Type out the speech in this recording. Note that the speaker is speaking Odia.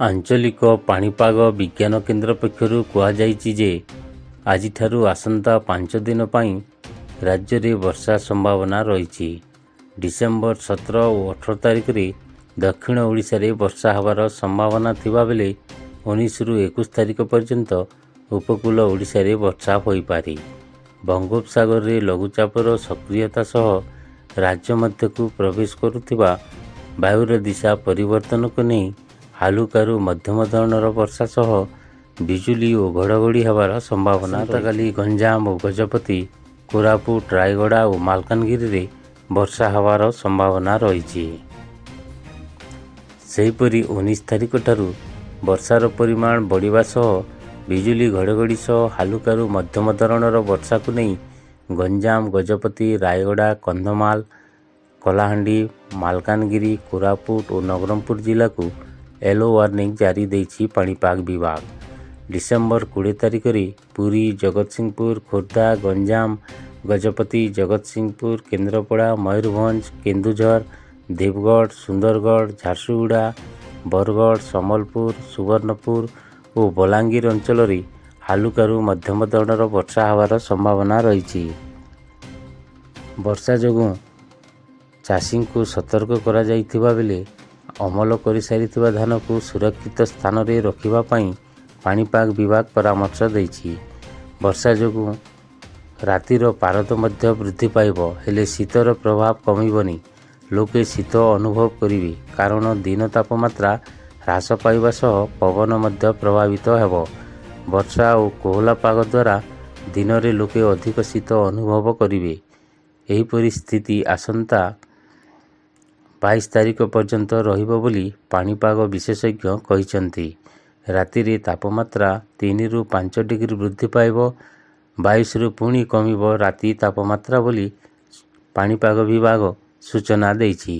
ଆଞ୍ଚଳିକ ପାଣିପାଗ ବିଜ୍ଞାନ କେନ୍ଦ୍ର ପକ୍ଷରୁ କୁହାଯାଇଛି ଯେ ଆଜିଠାରୁ ଆସନ୍ତା 5 ଦିନ ପାଇଁ ରାଜ୍ୟରେ ବର୍ଷା ସମ୍ଭାବନା ରହିଛି। ଡିସେମ୍ବର 17 ଓ 18 ତାରିଖରେ ଦକ୍ଷିଣ ଓଡ଼ିଶାରେ ବର୍ଷା ହେବାର ସମ୍ଭାବନା ଥିବାବେଳେ 19ରୁ 21 ତାରିଖ ପର୍ଯ୍ୟନ୍ତ ଉପକୂଳ ଓଡ଼ିଶାରେ ବର୍ଷା ହୋଇପାରେ। ବଙ୍ଗୋପସାଗରରେ ଲଘୁଚାପର ସକ୍ରିୟତା ସହ ରାଜ୍ୟ ମଧ୍ୟକୁ ପ୍ରବେଶ କରୁଥିବା ବାୟୁର ଦିଶା ପରିବର୍ତ୍ତନକୁ ନେଇ ହାଲୁକାରୁ ମଧ୍ୟମ ଧରଣର ବର୍ଷା ସହ ବିଜୁଳି ଓ ଘଡ଼ଘଡ଼ି ହେବାର ସମ୍ଭାବନା। ଆସନ୍ତାକାଲି ଗଞ୍ଜାମ ଓ ଗଜପତି, କୋରାପୁଟ, ରାୟଗଡ଼ା ଓ ମାଲକାନଗିରିରେ ବର୍ଷା ହେବାର ସମ୍ଭାବନା ରହିଛି। ସେହିପରି 19 ତାରିଖଠାରୁ ବର୍ଷାର ପରିମାଣ ବଢ଼ିବା ସହ ବିଜୁଳି ଘଡ଼ଘଡ଼ି ସହ ହାଲୁକାରୁ ମଧ୍ୟମ ଧରଣର ବର୍ଷାକୁ ନେଇ ଗଞ୍ଜାମ, ଗଜପତି, ରାୟଗଡ଼ା, କନ୍ଧମାଳ, କଳାହାଣ୍ଡି, ମାଲକାନଗିରି, କୋରାପୁଟ ଓ ନବରଙ୍ଗପୁର ଜିଲ୍ଲାକୁ ୟେଲୋ ୱାର୍ଣ୍ଣିଂ ଜାରି ଦେଇଛି ପାଣିପାଗ ବିଭାଗ। ଡିସେମ୍ବର 20 ତାରିଖରେ ପୁରୀ, ଜଗତସିଂହପୁର, ଖୋର୍ଦ୍ଧା, ଗଞ୍ଜାମ, ଗଜପତି, ଜଗତସିଂହପୁର, କେନ୍ଦ୍ରାପଡ଼ା, ମୟୂରଭଞ୍ଜ, କେନ୍ଦୁଝର, ଦେବଗଡ଼, ସୁନ୍ଦରଗଡ଼, ଝାରସୁଗୁଡ଼ା, ବରଗଡ଼, ସମ୍ବଲପୁର, ସୁବର୍ଣ୍ଣପୁର ଓ ବଲାଙ୍ଗୀର ଅଞ୍ଚଳରେ ହାଲୁକାରୁ ମଧ୍ୟମ ଧରଣର ବର୍ଷା ହେବାର ସମ୍ଭାବନା ରହିଛି। ବର୍ଷା ଯୋଗୁଁ ଚାଷୀଙ୍କୁ ସତର୍କ କରାଯାଇଥିବା ବେଳେ ଅମଳ କରିସାରିଥିବା ଧାନକୁ ସୁରକ୍ଷିତ ସ୍ଥାନରେ ରଖିବା ପାଇଁ ପାଣିପାଗ ବିଭାଗ ପରାମର୍ଶ ଦେଇଛି। ବର୍ଷା ଯୋଗୁଁ ରାତିର ପାରଦ ମଧ୍ୟ ବୃଦ୍ଧି ପାଇବ, ହେଲେ ଶୀତର ପ୍ରଭାବ କମିବନି। ଲୋକେ ଶୀତ ଅନୁଭବ କରିବେ, କାରଣ ଦିନ ତାପମାତ୍ରା ହ୍ରାସ ପାଇବା ସହ ପବନ ମଧ୍ୟ ପ୍ରଭାବିତ ହେବ। ବର୍ଷା ଓ କୋହଲା ପାଗ ଦ୍ୱାରା ଦିନରେ ଲୋକେ ଅଧିକ ଶୀତ ଅନୁଭବ କରିବେ। ଏହିପରି ସ୍ଥିତି ଆସନ୍ତା 22 ତାରିଖ ପର୍ଯ୍ୟନ୍ତ ରହିବ ବୋଲି ପାଣିପାଗ ବିଶେଷଜ୍ଞ କହିଛନ୍ତି। ରାତିରେ ତାପମାତ୍ରା 3ରୁ 5 ଡିଗ୍ରୀ ବୃଦ୍ଧି ପାଇବ। 22ରୁ ପୁଣି କମିବ ରାତି ତାପମାତ୍ରା ବୋଲି ପାଣିପାଗ ବିଭାଗ ସୂଚନା ଦେଇଛି।